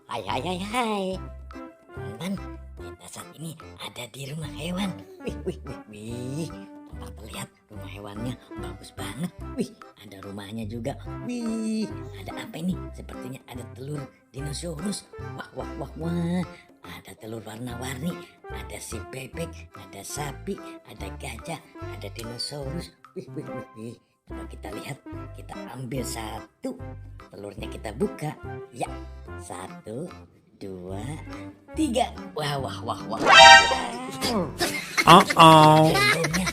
Hai hai hai hai. Teman, kita saat ini ada di rumah hewan. Wih wih wih wih. Tampak terlihat rumah hewannya bagus banget. Wih, ada rumahnya juga. Wih, ada apa ini? Sepertinya ada telur dinosaurus. Wah wah wah wah. Ada telur warna-warni. Ada si bebek, ada sapi, ada gajah, ada dinosaurus. Wih wih wih wih. Coba kita lihat, kita ambil satu, telurnya kita buka. Ya, 1, 2, 3. Wah wah wah wah. Temponya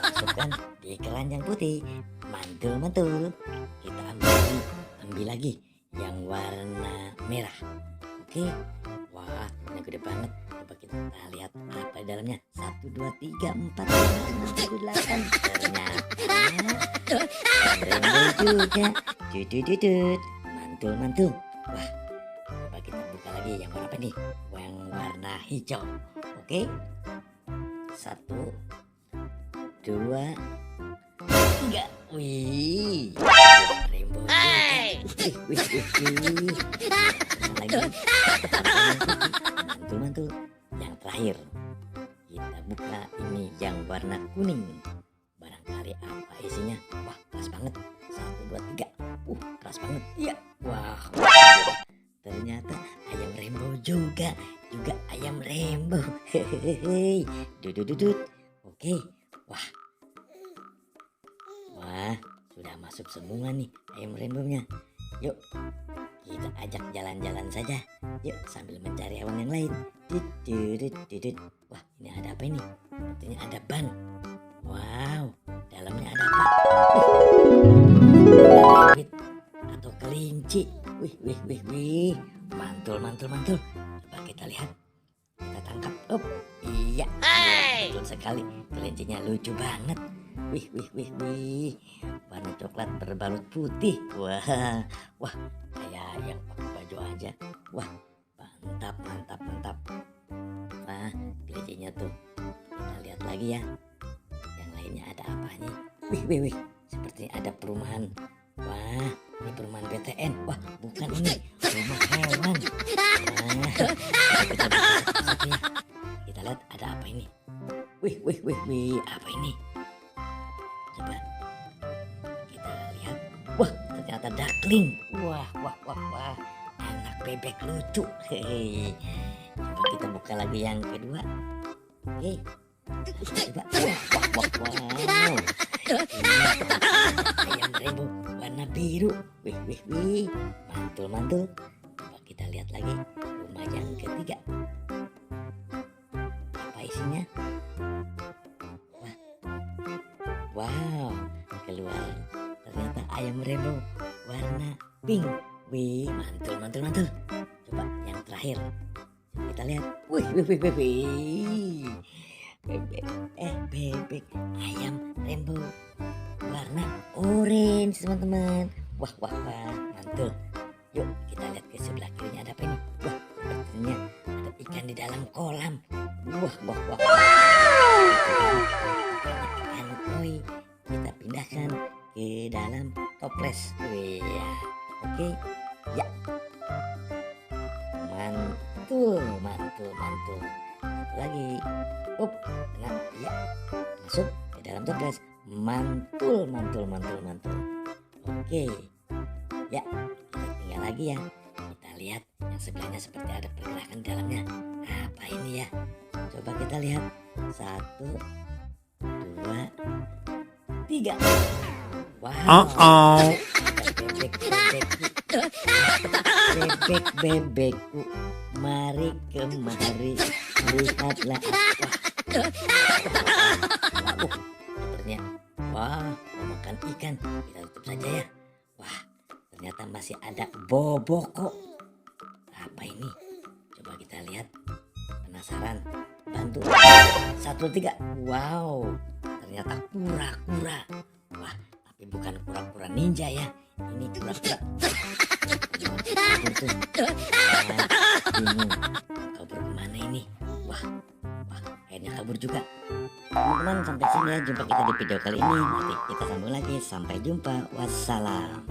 masukkan di keranjang putih. Mantul mantul. Kita ambil lagi yang warna merah. Oke. Wah, ini gede banget. Coba kita lihat apa di dalamnya. 1, 2, 3, 4, 5, 6, 7, 8. Ternyata rainbow juga. Dudut. Mantul mantul. Wah, coba kita buka lagi yang warna apa nih? Yang warna hijau. Oke. 1, 2, 3. Wih, rainbow juga. Wih. Lagi. Mantul. Yang terakhir kita buka ini yang warna kuning. Barangkali apa isinya? Wah, keras banget. 1, 2, 3. Keras banget. Iya. Wah. Ternyata ayam rainbow juga ayam rainbow. Hehehe. Dudut. Oke. Wah, sudah masuk semua nih ayam rainbow-nya. Yuk, kita ajak jalan-jalan saja. Yuk, sambil mencari hewan yang lain. Dudut. Wah, ini ada apa ini? Sepertinya ada ban. Wow, dalamnya ada apa? Rabbit atau kelinci. Wih. Mantul. Coba kita lihat. Kita tangkap. Iya. Betul sekali. Kelincinya lucu banget. Wih. Warna coklat berbalut putih. Wah. Kayak yang pakai baju aja. Wah, mantap. Wah, kelincinya tuh. Kita lihat lagi ya. Yang lainnya ada apa nih? Wih. Sepertinya ada perumahan. Wah, ini perumahan BTN. Wah, bukan ini. Rumah hewan. Wah, kita lihat ada apa ini? Wih. Apa ini? Coba kita lihat. Wah, ternyata duckling. Wah. Anak bebek lucu. Hehehe. Coba kita buka lagi yang kedua. Oke. Coba. Wow. Ini ayam rainbow warna biru. Wih. Mantul. Coba kita lihat lagi rumah yang ketiga. Apa isinya? Wow, keluar ternyata ayam rainbow warna pink. Wih, mantul. Coba yang terakhir kita lihat. Wih. Bebek ayam rainbow warna orange, teman-teman. Wah, mantul. Yuk kita lihat ke sebelah kirinya ada apa ini? Wah, sepertinya ada ikan di dalam kolam. Wah. Ikan koi kita pindahkan ke dalam toples. Wih, ya. Oke. Ya. Mantul. Lagi. Tengah. Ya. Masuk ke dalam toples. Mantul. Oke. Ya, kita tinggal lagi ya. Kita lihat yang sebelahnya seperti ada pergerakan di dalamnya. Apa ini ya? Coba kita lihat. 1, 2, 3. Wow. Bebekku, mari kemari, lihatlah. Sepertinya, mau makan ikan. Kita tutup saja ya. Wah, ternyata masih ada boboko. Apa ini? Coba kita lihat. Penasaran? Bantu. 1, 3. Wow, ternyata kura-kura. Wah, tapi bukan kura-kura ninja ya. Ini kura-kura. Bingung. Kabur kemana ini? Wah, kayaknya kabur juga. Teman-teman, sampai sini ya jumpa kita di video kali ini. Nanti kita sambung lagi. Sampai jumpa. Wassalam.